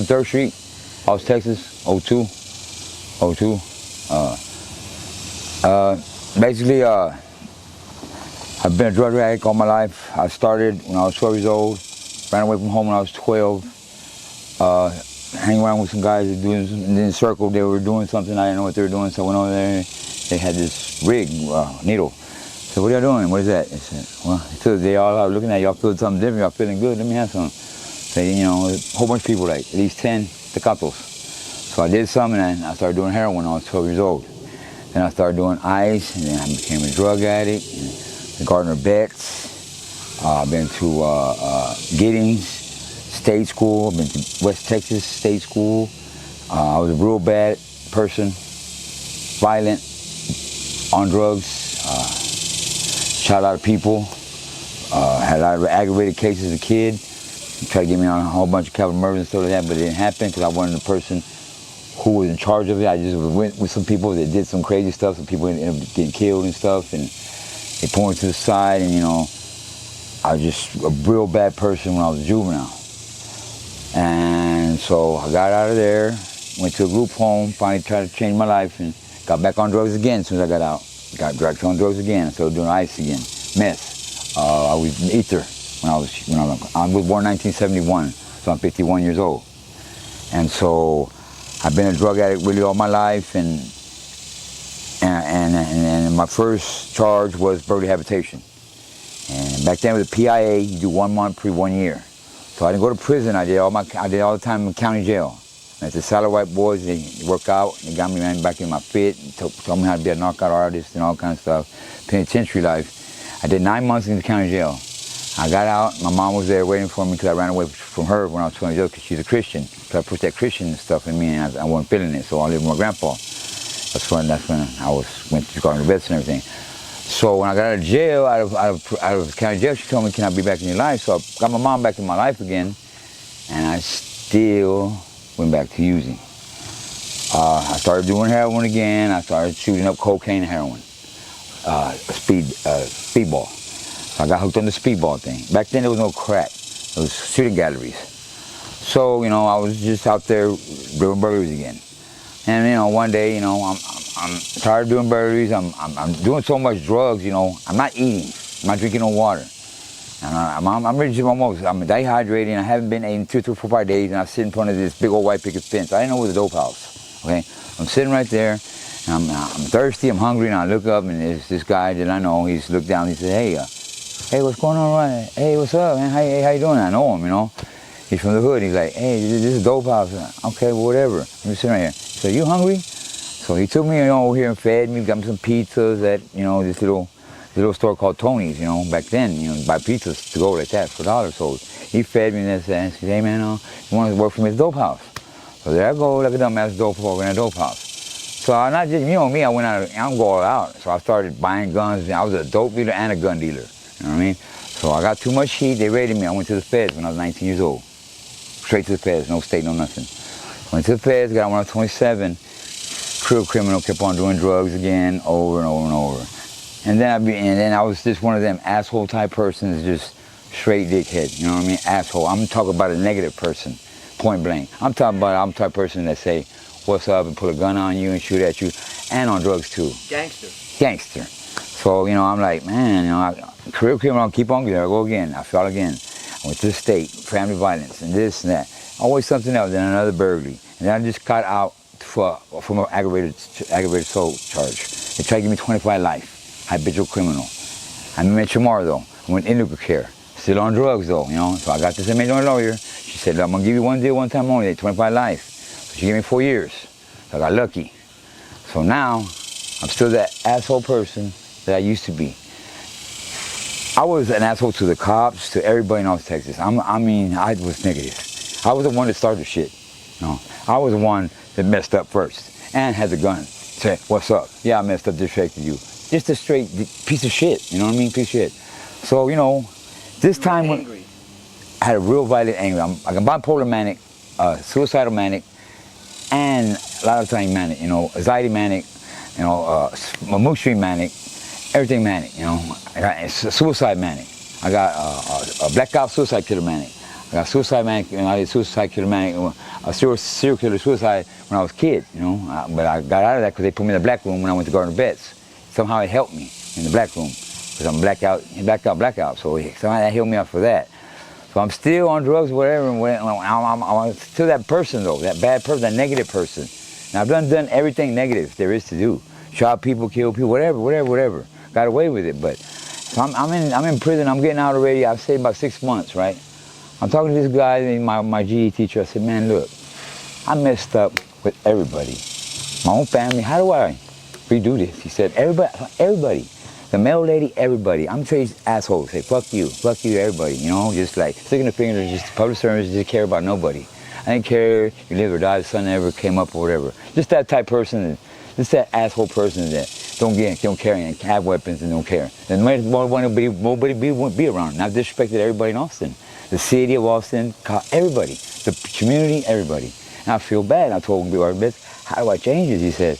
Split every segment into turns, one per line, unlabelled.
on 3rd Street, Austin, Texas, 02. Basically, I've been a drug addict all my life. I started when I was 12 years old, ran away from home when I was 12, hanging around with some guys that doing in the circle. They were doing something, I didn't know what they were doing, so I went over there. They had this rig, needle. So what are y'all doing? What is that? They said, well, they all are looking at y'all feeling something different. Y'all feeling good? Let me have some. So, you know, a whole bunch of people, like at least 10 tecatos. So I did some, and I started doing heroin when I was 12 years old. Then I started doing ice, and then I became a drug addict. And Gardner Betts. I've been to Giddings State School. I've been to West Texas State School. I was a real bad person, violent, on drugs, shot a lot of people, had a lot of aggravated cases as a kid. Tried to get me on a whole bunch of capital murders and stuff like that, but it didn't happen because I wasn't the person who was in charge of it. I just went with some people that did some crazy stuff. Some people ended up getting killed and stuff, and they pulled me to the side, and you know, I was just a real bad person when I was a juvenile. And so I got out of there, went to a group home, finally tried to change my life, and got back on drugs again as soon as I got out. Got back on drugs again. I started doing ice again, meth. I was ether when I was born in 1971, so I'm 51 years old. And so I've been a drug addict really all my life, and my first charge was burglary habitation. And back then with the PIA, you do 1 month pre 1 year. So I didn't go to prison. I did all the time in county jail. And the solid white boys, they work out. They got me back in my fit. Told me how to be a knockout artist and all kinds of stuff. Penitentiary life. I did 9 months in the county jail. I got out. My mom was there waiting for me because I ran away from her when I was 20 years old because she's a Christian. So I pushed that Christian stuff in me, and I wasn't feeling it. So I lived with my grandpa. That's when I went to Gardner Betts and everything. So when I got out of jail, out of county jail, she told me, can I be back in your life? So I got my mom back in my life again, and I still went back to using. I started doing heroin again. I started shooting up cocaine and heroin, speedball. So I got hooked on the speedball thing. Back then there was no crack. It was shooting galleries. So, you know, I was just out there doing burglaries again. And, you know, one day, you know, I'm tired of doing burglaries. I'm doing so much drugs, you know. I'm not eating. I'm not drinking no water. And I'm ready to almost. I'm dehydrated. I haven't been eating 2, 3, 4, 5 days. And I sit in front of this big old white picket fence. I didn't know it was a dope house. Okay, I'm sitting right there. And I'm thirsty. I'm hungry. And I look up, and there's this guy that I know. He's looked down. He said, "Hey, what's going on, right? Hey, what's up, man? Hey, how you doing?" I know him, you know. He's from the hood. He's like, "Hey, this is a dope house." Okay, well, whatever. I'm just sitting right here. So you hungry? So he took me, you know, over here and fed me, got me some pizzas at, you know, this little store called Tony's, you know, back then, you know, buy pizzas to go like that for $1. So he fed me and said, "Hey man, you want to work for me at the dope house?" So there I go, like a dumbass dope working at a dope house. So I not just, you know me, I went out, I'm going out. So I started buying guns. I was a dope dealer and a gun dealer, you know what I mean? So I got too much heat, they raided me. I went to the feds when I was 19 years old. Straight to the feds, no state, no nothing. Went to the feds, got when I was 27. Career criminal, kept on doing drugs again, over and over and over. And then I was just one of them asshole type persons, just straight dickhead, you know what I mean? Asshole. I'm talking about a negative person, point blank. I'm the type of person that say, "What's up?" and pull a gun on you and shoot at you, and on drugs too. Gangster. So, you know, I'm like, man, you know, career criminal, keep on, there I go again. I fell again. I went to the state, family violence, and this and that. Always something else, then another burglary. And then I just got out from an aggravated assault charge. They tried to give me 25 life, habitual criminal. I met tomorrow though. I went into care, still on drugs though, you know. So I got this amazing lawyer. She said, "I'm gonna give you one deal, one time only, 25 life." So she gave me 4 years. So I got lucky. So now I'm still that asshole person that I used to be. I was an asshole to the cops, to everybody in North Texas. I was negative. I was the one that started the shit. You know, I was the one that messed up first and had the gun. Say, "What's up? Yeah, I messed up, disrespected you." Just a straight piece of shit, you know what I mean? Piece of shit. So, you know, this time when I had a real violent anger. I'm bipolar manic, suicidal manic, and a lot of times manic, you know, anxiety manic, you know, mood swing manic, everything manic, you know. I got suicide manic. I got a blackout suicide killer manic. I I got suicide manic, I did suicide killer manic, a serial killer suicide when I was a kid, but I got out of that because they put me in the black room when I went to Gardner Betts. Somehow it helped me in the black room because I'm blackout. So somehow that helped me out for that. So I'm still on drugs, whatever, and I'm still that person though, that bad person, that negative person. And I've done everything negative there is to do. Shot people, kill people, whatever. Got away with it, but so I'm in prison. I'm getting out already. I've stayed about 6 months, right? I'm talking to this guy, my GE teacher. I said, man, look, I messed up with everybody, my own family. How do I redo this? He said, everybody. The mail lady, everybody. I'm sure he's assholes. Say, fuck you, everybody. Just like sticking the finger, just public service, just care about nobody. I didn't care if you live or die, the sun never came up or whatever. Just that type person, just that asshole person that don't care and have weapons and don't care. And nobody be around. And I've disrespected everybody in Austin. The city of Austin, everybody. The community, everybody. And I feel bad. I told him, how do I change this? He said,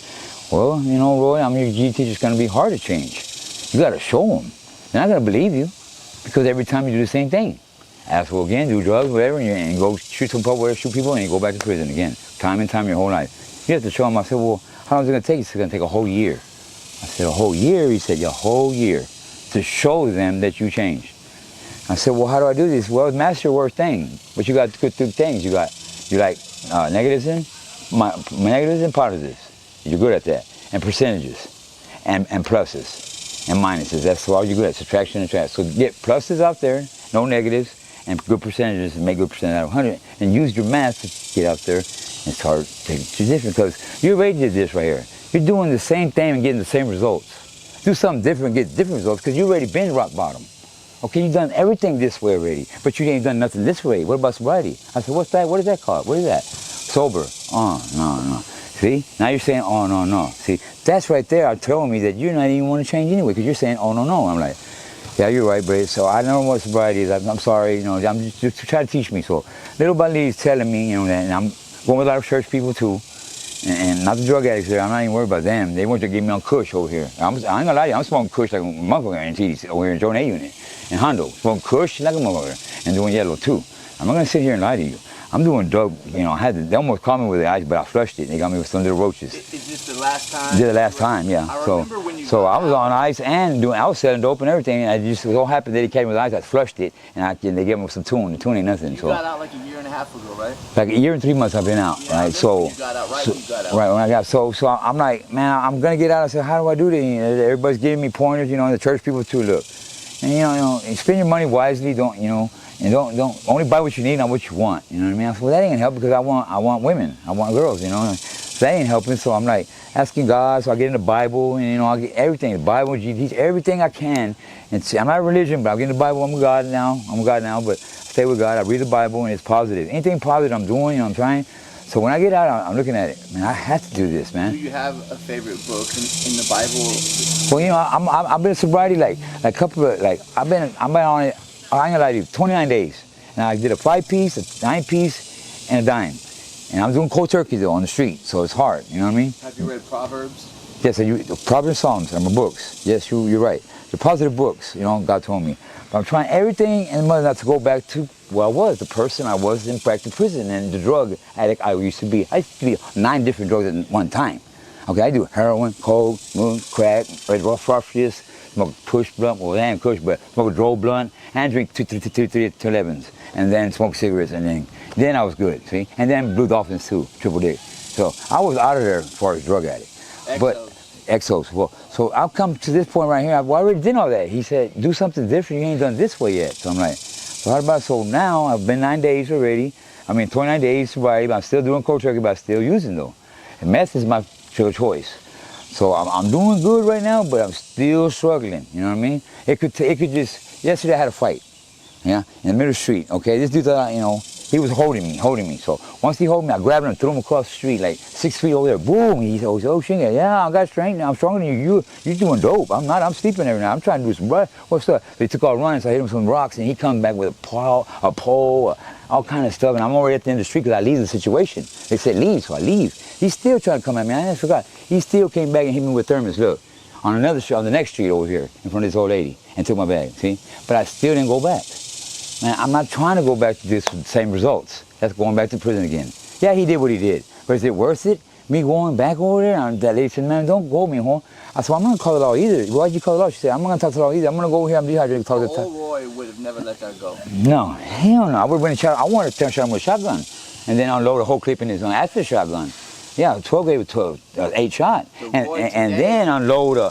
well, Roy, I'm your GE teacher. It's going to be hard to change. You got to show them. They're not going to believe you because every time you do the same thing. Asshole again, do drugs, whatever, and go shoot people, and you go back to prison again. Time and time your whole life. You have to show them. I said, well, how long is it going to take? It's going to take a whole year. I said, a whole year? He said, yeah, a whole year to show them that you changed. I said, well, how do I do this? Well, master your worst thing, but you got to go through things. You like negatives and positives. You're good at that. And percentages and pluses and minuses. That's all you're good at, subtraction and subtraction. So get pluses out there, no negatives, and good percentages, and make good percent out of 100, and use your math to get out there and start taking different, because you already did this right here. You're doing the same thing and getting the same results. Do something different and get different results, because you already been rock bottom. Okay, you've done everything this way already, but you ain't done nothing this way. What about sobriety? I said, what's that? What is that called? What is that? Sober. Oh, no. See? Now you're saying, oh, no. See, that's right there are telling me that you're not even want to change anyway, because you're saying, oh, no. I'm like, yeah, you're right, but so I don't know what sobriety is. I'm sorry, I'm just trying to teach me. So little by little he's telling me, that, and I'm going with a lot of church people too, and not the drug addicts there. I'm not even worried about them. They want to get me on Kush over here. I ain't gonna lie to you, I'm smoking Kush like a motherfucker in TDC over here in Jordan A unit, in Hondo, smoking Kush like a motherfucker, and doing yellow too. I'm not gonna sit here and lie to you. I'm doing dope, they almost caught me with the ice, but I flushed it. They got me with some little roaches.
Is this the last time?
This is the last time, yeah.
I remember when you
I was on ice and I was selling dope and everything, and it just so happened that he came with ice. I flushed it, and they gave me some tune. The tune ain't nothing.
You got out like a year and a half ago, right?
Like a year and 3 months I've been out,
yeah,
right? So
you got out right when you got out.
Right when I got so I'm like, man, I'm gonna get out. I said, how do I do this? Everybody's giving me pointers, and the church people too. Look, and spend your money wisely. And don't only buy what you need, not what you want. You know what I mean? I said, well, that ain't gonna help because I want women, I want girls. So that ain't helping. So I'm like asking God. So I get in the Bible, and I get everything, the Bible, Jesus, everything I can. And see, I'm not a religion, but I get in the Bible. I'm a God now, but I stay with God. I read the Bible, and it's positive. Anything positive I'm doing, I'm trying. So when I get out, I'm looking at it. Man, I have to do this, man.
Do you have a favorite book in the Bible?
Well, I've been in sobriety like a couple of I've been on it. I ain't gonna lie to you, 29 days. Now I did a 5-piece, a 9-piece, and a dime. And I'm doing cold turkey though on the street, so it's hard. You know what I mean?
Have you read Proverbs?
Yes, Proverbs and Psalms are my books. Yes, you're right. They're positive books. God told me. But I'm trying everything in my not to go back to where I was, the person I was in back to prison and the drug addict I used to be. I used to be 9 different drugs at one time. Okay, I do heroin, coke, crack, rough this, smoke push blunt, well, I ain't push, but smoke a droll blunt, and drink two 11s, and then smoke cigarettes, and then I was good, see? And then Blue Dolphins too, triple dick. So I was out of there as far as drug addict. But Exos. Well, so I've come to this point right here. I already did all that. He said, do something different. You ain't done this way yet. So I'm like, so how about, so now I've been 9 days already. 29 days sobriety, but I'm still doing cold turkey, but I'm still using though. And meth is my choice. So I'm doing good right now, but I'm still struggling. You know what I mean? It could just, yesterday I had a fight, in the middle of the street, okay? This dude thought, he was holding me. So once he held me, I grabbed him and threw him across the street, like 6 feet over there. Boom! He said, oh, shit, yeah, I got strength now. I'm stronger than you. You're doing dope. I'm not. I'm sleeping every night. I'm trying to do some, what's up? They took all running, so I hit him with some rocks, and he comes back with a pole, all kind of stuff, and I'm already at the end of the street because I leave the situation. They said leave, so I leave. He's still trying to come at me. I forgot. He still came back and hit me with thermos, look, on the next street over here, in front of this old lady, and took my bag, see? But I still didn't go back. man, I'm not trying to go back to this with the same results. That's going back to prison again. Yeah, he did what he did. But is it worth it? Me going back over there? And that lady said, man, don't go, mijo. I said, well, I'm not going to call it law either. Why'd you call it law? She said, I'm not going to talk to law either. I'm going to go over here. I'm dehydrated. Talk to the
Old Roy would have never let that go.
No, hell no. I would have went and shot. I wanted to turn shot him with a shotgun. And then unload a whole clip in his own after shotgun. Yeah, 12 gave it 12, 8 shot. And then unload a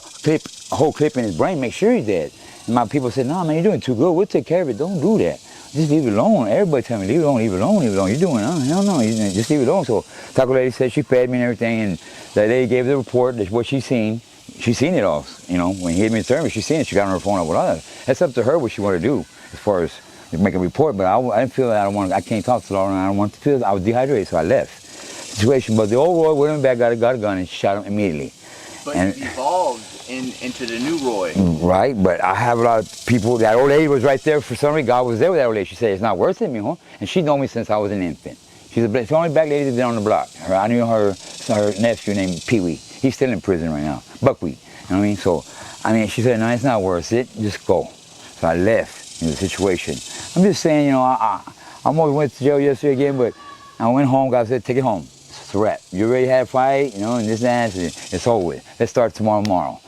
whole clip in his brain, make sure he's dead. And my people said, no, man, you're doing too good. We'll take care of it. Don't do that. Just leave it alone. Everybody tell me, leave it alone, leave it alone, leave it alone. You're doing, hell no, just leave it alone. So taco lady said she fed me and everything, and that lady gave the report, that's what she seen. She seen it all, you know, when he hit me in the service, she seen it. She got on her phone up with others. That's up to her what she want to do as far as make a report, but I didn't feel that I can't talk to Laura, and I don't want to feel, I was dehydrated, so I left. Situation, but the old Roy went back, got a gun, and shot him immediately.
But and you evolved into the new Roy.
Right, but I have a lot of people, that old lady was right there for some reason. God was there with that old lady. She said, it's not worth it, mijo. And she known me since I was an infant. She's the only black lady that's been on the block. I knew her nephew named Pee Wee. He's still in prison right now, Buckwheat. You know what I mean? So, she said, no, it's not worth it. Just go. So I left in the situation. I'm just saying, you know, I almost went to jail yesterday again, but I went home. God said, take it home. It's a wrap. You already had a fight, you know, and this and that. It's over with. Let's start tomorrow.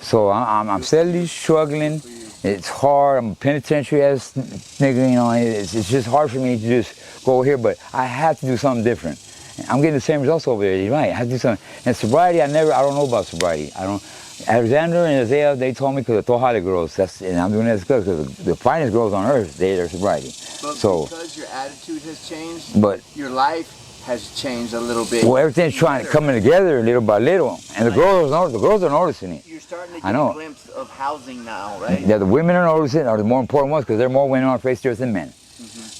So I'm steadily struggling. It's hard. I'm a penitentiary-ass nigga, you know. It's just hard for me to just go here, but I have to do something different. I'm getting the same results over there. You're right. I have to do something. And sobriety, I don't know about sobriety. Alexander and Isaiah, they told me because they're Holly girls. And I'm doing this because the finest girls on earth, they're sobriety.
But
so,
because your attitude has changed, but your life has changed a little bit.
Well, everything's coming together little by little, and the girls are noticing it.
You're starting to get a glimpse of housing now, right?
Yeah, the women are noticing, are the more important ones, because there are more women on face earth than men.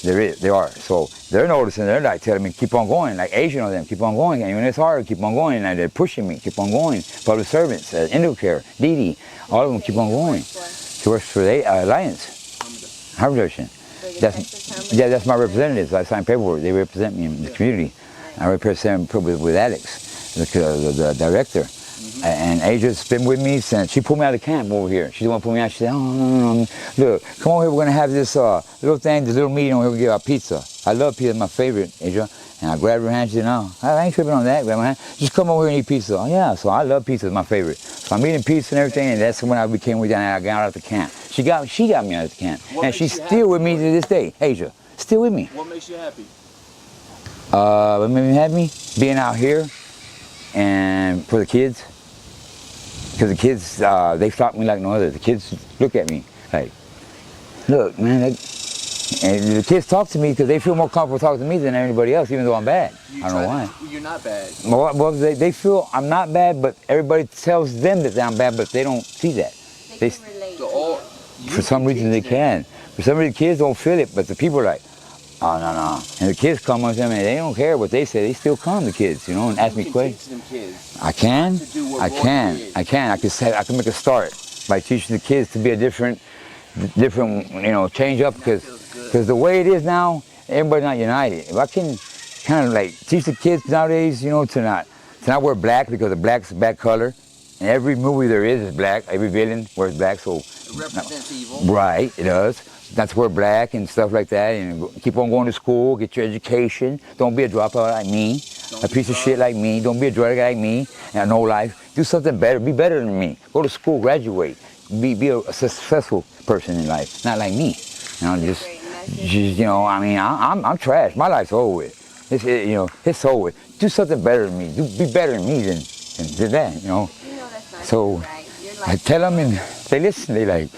They are. So they're noticing. They're like telling me, keep on going. Like Asian of them, keep on going. And when it's hard, keep on going. And they're pushing me, keep on going. Public servants, Indocare, Didi, all of them keep on going. She works for the Alliance, Harvard. That's my representatives. I signed paperwork. They represent me in the community. I represent with Alex, the director. And Asia's been with me since she pulled me out of the camp over here. She's the one who pulled me out. She said, oh, no. Look, come over here. We're going to have this little thing, this little meeting over here. We'll give out pizza. I love pizza. It's my favorite, Asia. And I grabbed her hand. She said, no, I ain't tripping on that. Grab my hand. Just come over here and eat pizza. Oh, yeah. So I love pizza. It's my favorite. So I'm eating pizza and everything. And that's when I became with her and I got out of the camp. She got me out of the camp. And she's still with me to this day. Asia, still with me.
What makes you happy?
What made me happy? Being out here and for the kids. Because the kids, they flock me like no other. The kids look at me like, look, man. And the kids talk to me because they feel more comfortable talking to me than anybody else, even though I'm bad. I don't know why.
You're not bad.
Well, they feel I'm not bad, but everybody tells them that I'm bad, but they don't see that.
They can relate.
For some reason they can. For some reason the kids don't feel it, but the people are like, oh, no. And the kids come up to them and they don't care what they say. They still come, the kids, you know, and ask me questions. I can. I can make a start by teaching the kids to be a different, you know, change up because the way it is now, everybody's not united. If I can kind of like teach the kids nowadays, you know, to not wear black because the black's a bad color. And every movie there is black. Every villain wears black, so
it represents evil.
Right, it does. Not to wear black and stuff like that, and keep on going to school, get your education. Don't be a dropout like me, a piece of shit like me. Don't be a drug like me, and no life. Do something better. Be better than me. Go to school, graduate. Be a successful person in life, not like me. You know, just you know. I mean, I'm trash. My life's over with. It's over with. Do something better than me. Be better than me than that. You know. So I tell them, and they listen. They like,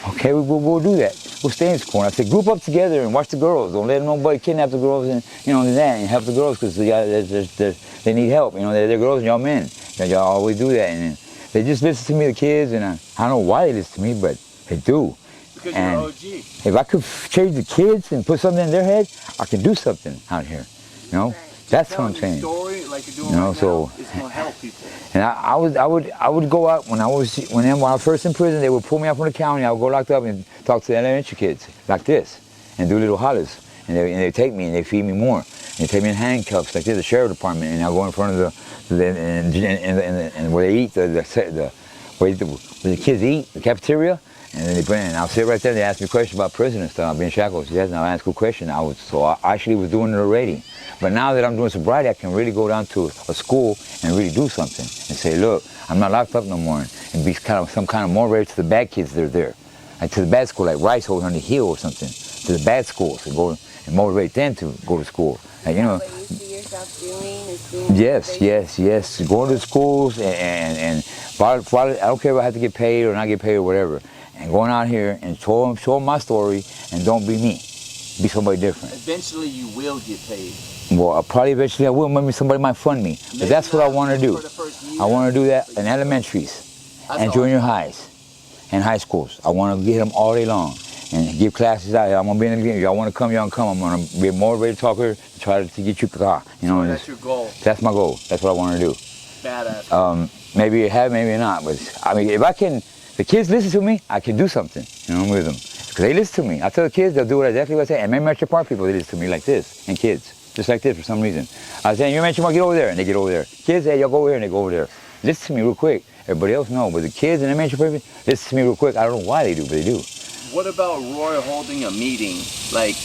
okay, we'll do that. We'll stay in school. And I said, group up together and watch the girls. Don't let nobody kidnap the girls and, you know, and help the girls because they need help. You know, they're girls and y'all men. Y'all always do that. And they just listen to me, the kids, and I don't know why they listen to me, but they do.
Because
and
you're OG.
If I could change the kids and put something in their head, I can do something out here. You know, right. That's what I'm saying.
Story like you're doing
you know,
right
so,
now is gonna help people.
And I would go out when I was first in prison. They would pull me out from the county. I would go locked up and talk to the elementary kids like this, and do little hollers. And they take me and they feed me more. And they take me in handcuffs like this, the sheriff department, and I go in front of and where they eat where the kids eat, the cafeteria, And then they put in, and I'll sit right there, they ask me questions about prison and stuff. I've been shackled. Yes, and I'll ask a question. I actually was doing it already. But now that I'm doing sobriety, I can really go down to a school and really do something. And say, look, I'm not locked up no more. And be kind of some kind of motivator to the bad kids that are there. Like to the bad school, like Rice over on the hill or something. To the bad schools and go and motivate them to go to school. Like, you know.
What you see yourself doing is doing
Yes. Going to schools and follow, I don't care if I have to get paid or not get paid or whatever. And going out here and show them my story and don't be me. Be somebody different.
Eventually you will get paid.
Well, probably eventually I will. Maybe somebody might fund me. But that's what I want to do. I want to do that in elementaries and junior highs and high schools. I want to get them all day long and give classes out. I'm going to be in the game. Y'all want to come, y'all can come. I'm going to be a motivated talker to try to get you the car. You know,
so that's your goal.
That's my goal. That's what I want to do.
Badass.
Maybe you have, maybe not. But I mean, if I can, the kids listen to me, I can do something. You know, with them. Because they listen to me. I tell the kids, they'll do exactly what I say. And maybe Metro Park people, they listen to me like this. And kids, just like this for some reason. I say, you Metro Park, get over there. And they get over there. Kids, hey, y'all go over here. And they go over there. Listen to me real quick. Everybody else no. But the kids and the Metro Park people, listen to me real quick. I don't know why they do, but they do.
What about Roy holding a meeting? Like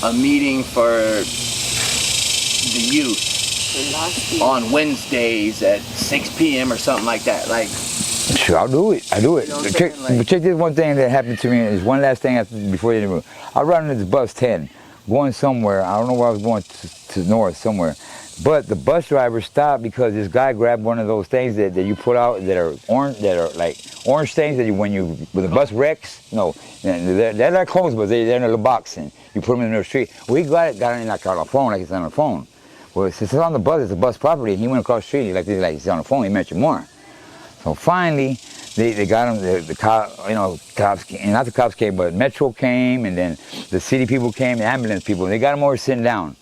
a meeting for the youth on Wednesdays at 6 p.m. or something like that. Like,
sure, I'll do it. I do it.
You know
Check this one thing that happened to me. Is one last thing before the interview. I ride in this bus 10, going somewhere. I don't know where I was going to north somewhere. But the bus driver stopped because this guy grabbed one of those things that you put out that are orange, that are like orange things that when the bus wrecks, no, they're like clothes, but they're in a little box and you put them in the street. Well, he got it like on a phone, like it's on a phone. Well, since it's on the bus, it's a bus property. And he went across the street like he's on the phone. He mentioned more. So finally, they got him. The cops, and not the cops came, but Metro came, and then the city people came, the ambulance people. They got him over sitting down.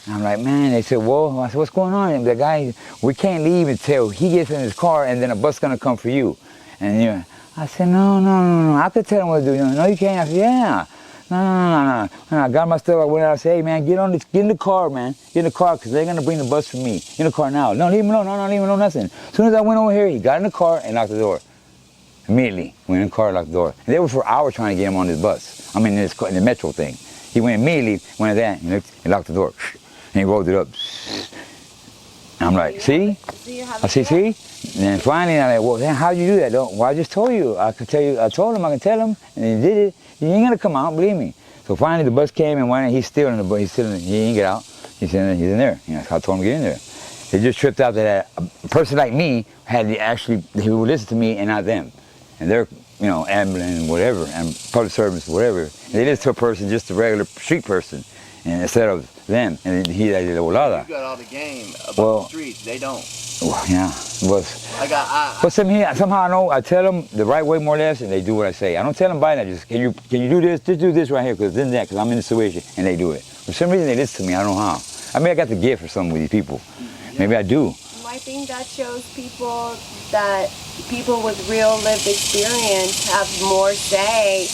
And I'm like, man. They said, well, I said, what's going on? And the guy, we can't leave until he gets in his car, and then a bus gonna come for you. And I said, no. I could tell him what to do. No, you can't. I said, yeah. No. I got my stuff. I went out and said, hey, man, get in the car, man. Get in the car, because they're going to bring the bus for me. Get in the car now. No, leave him alone. No, leave him alone, nothing. As soon as I went over here, he got in the car and locked the door. Immediately. Went in the car and locked the door. And they were for hours trying to get him on this bus. I mean, in the Metro thing. He went immediately, went in there, and locked the door. And he rolled it up. And I'm like, see? I said, see? And then finally, I'm like, well, then how'd you do that? Well, I just told you. I told him I can tell him, and he did it. He ain't gonna come out, believe me. So finally, the bus came, and he's still in the bus. He ain't get out. He's in there. You know, I told him to get in there. They just tripped out that a person like me he would listen to me and not them. And they're, ambulance and whatever, and public service, whatever. And they listen to a person, just a regular street person, and instead of them. And he like the volada.
You got all the game about the streets. They don't.
Well, yeah, but somehow I know. I tell them the right way more or less, and they do what I say. I don't tell them by that. Just can you do this? Just do this right here, because then that, because I'm in the situation, and they do it. For some reason, they listen to me. I don't know how. I mean, I got the gift or something with these people. Maybe I do.
I think that shows people that people with real lived experience have more say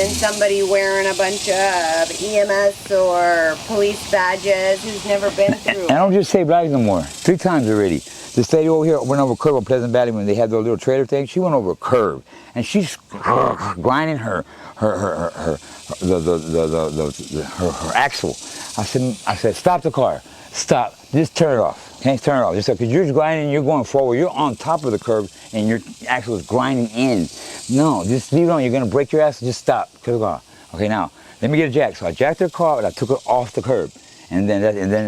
than somebody wearing a bunch of EMS or police badges who's never been through.
And I don't just say black no more. 3 times already. This lady over here went over a curb on Pleasant Valley when they had those little trailer things. She went over a curb, and she's grinding her axle. I said, stop the car. Stop. Just turn it off. Can't turn it off. Just because you're grinding, you're going forward. You're on top of the curb, and your axle is grinding in. No, just leave it on. You're gonna break your axle. Just stop. Cut the car. Okay, now let me get a jack. So I jacked her car, and I took her off the curb. And then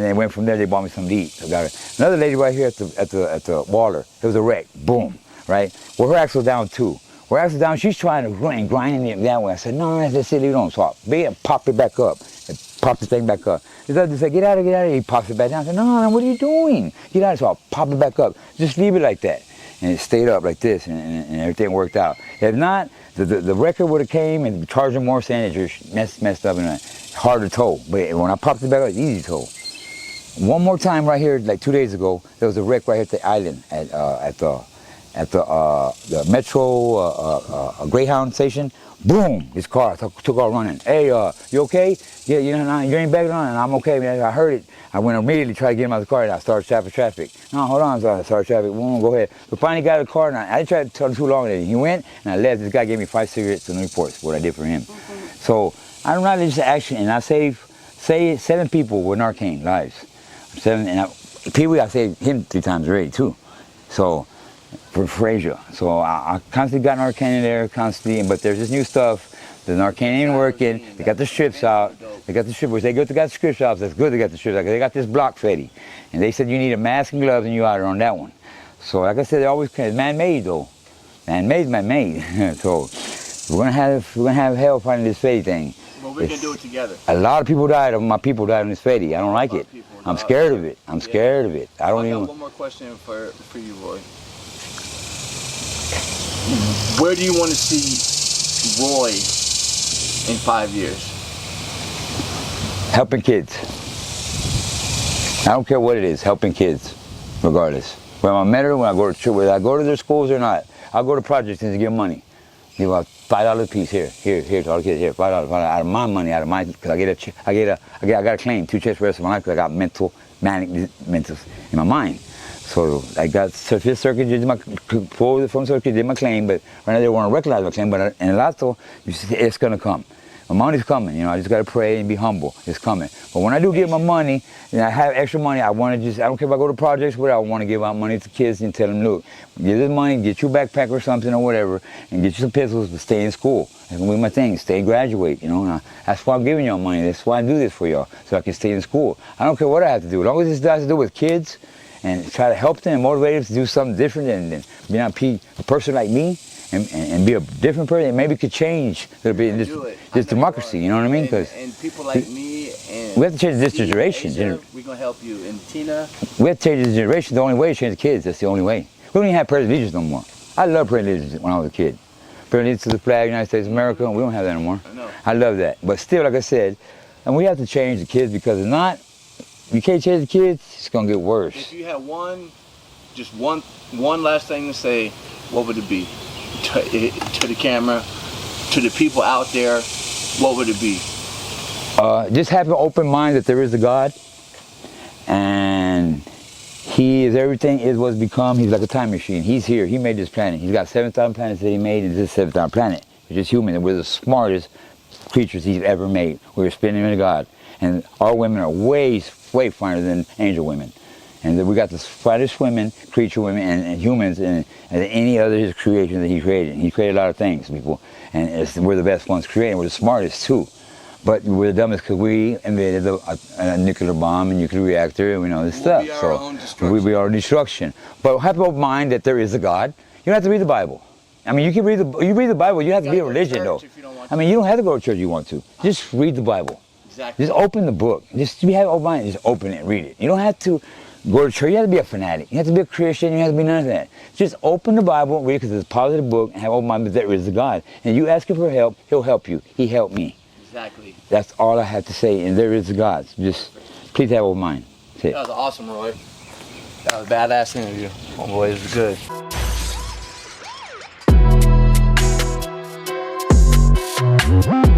they went from there. They bought me something to eat. So I got it. Another lady right here at the Waller. There was a wreck. Boom. Right. Well, her axle down too. Her axle down. She's trying to run and grinding it that way. I said, no, that's it. Leave it on. So I popped it back up. Pop the thing back up. This other said, get out of here. He pops it back down. I said, no, what are you doing? Get out of here. So I'll pop it back up. Just leave it like that. And it stayed up like this, and everything worked out. If not, the record would have came and charged them more, saying that you're messed up and hard to tow. But when I popped it back up, it's easy to tow. One more time right here, like 2 days ago, there was a wreck right here at the island at the Metro Greyhound station. Boom! His car took off running. Hey, you okay? Yeah, you ain't back on. And I'm okay, man. I heard it. I went immediately, tried to get him out of the car, and I started stopping traffic. No, hold on, so I started traffic. Boom, go ahead. But finally got out of the car, and I didn't try to tell him too long. He went, and I left. This guy gave me 5 cigarettes and reports, what I did for him. So I'm rather just action, and I saved 7 people with Narcan lives. 7, and I saved him 3 times already too. So for Asia. So I constantly got Narcan in there, constantly. But there's this new stuff. The Narcan ain't working. They got the strips out. They got the strips. They got the strips out. That's good. They got the strips out. They got this block Fetty, and they said you need a mask and gloves, and you out there on that one. So like I said, they always man-made though. Man-made. So we're gonna have hell fighting this Fetty thing.
Well, we can do it together.
A lot of people died. My people died on this Fetty. I don't like it. I'm scared of it. I'm scared of it. I got
one more question for you, Roy. Where do you want to see Roy in 5 years?
Helping kids. I don't care what it is. Helping kids, regardless. When I met her, when I go to their schools or not, I'll go to projects and give them money. Give out $5 a piece here to all the kids here. $5 out of my money, because I got a claim 2 checks for the rest of my life because I got mental in my mind. So I got Fifth Circuit from Circuit did my claim, but right now they want to recognize my claim. But in Lato, it's gonna come. My money's coming. I just gotta pray and be humble. It's coming. But when I do get my money, and I have extra money, I don't care if I go to projects, whatever. I want to give out money to kids and tell them, look, get this money, get you a backpack or something or whatever, and get you some pistols to stay in school. That's gonna be my thing. Stay and graduate. That's why I'm giving y'all money. That's why I do this for y'all, so I can stay in school. I don't care what I have to do, as long as this has to do with kids, and try to help them and motivate them to do something different than being a person like me and be a different person. And maybe could change a little bit in this democracy, you know what I mean?
And people like me and
we have to change this generation.
We're going to help you. And Tina?
We have to change this generation. The only way is change the kids. That's the only way. We don't even have pledge of allegiance no more. I love pledge of allegiance when I was a kid. Pledge of allegiance to the flag of the United States of America. We don't have that anymore.
I know.
I love that. But still, like I said, and we have to change the kids, because if not, you can't change the kids, it's gonna get worse.
If you had just one last thing to say, what would it be? To the camera, to the people out there, what would it be?
Just have an open mind that there is a God, and He is everything is what's become. He's like a time machine. He's here. He made this planet. He's got 7,000 planets that He made, and this is 7,000 planet. It's just human, and we're the smartest creatures He's ever made. We're spinning into God, and our women are way finer than angel women. And we got the finest women, creature women, and humans, and any other His creation that He created. He created a lot of things, people, and we're the best ones creating. We're the smartest too, but we're the dumbest because we invented a nuclear bomb and nuclear reactor, and we know this stuff. So we'll be our destruction. But have an open mind that there is a God. You don't have to read the Bible. I mean, you read the Bible. You don't have to be a religion, though. I mean, you don't have to go to church if you want to. Just read the Bible.
Exactly.
Just open the book. Just have an open mind. Just open it, read it. You don't have to go to church. You have to be a fanatic. You have to be a Christian. You have to be none of that. Just open the Bible, read it because it's a positive book, and have an open mind that there is a God. And you ask Him for help, He'll help you. He helped me.
Exactly.
That's all I have to say. And there is a God. Just please have an open mind. That's it.
That was awesome, Roy. That was a badass interview. Homeboy, it was good.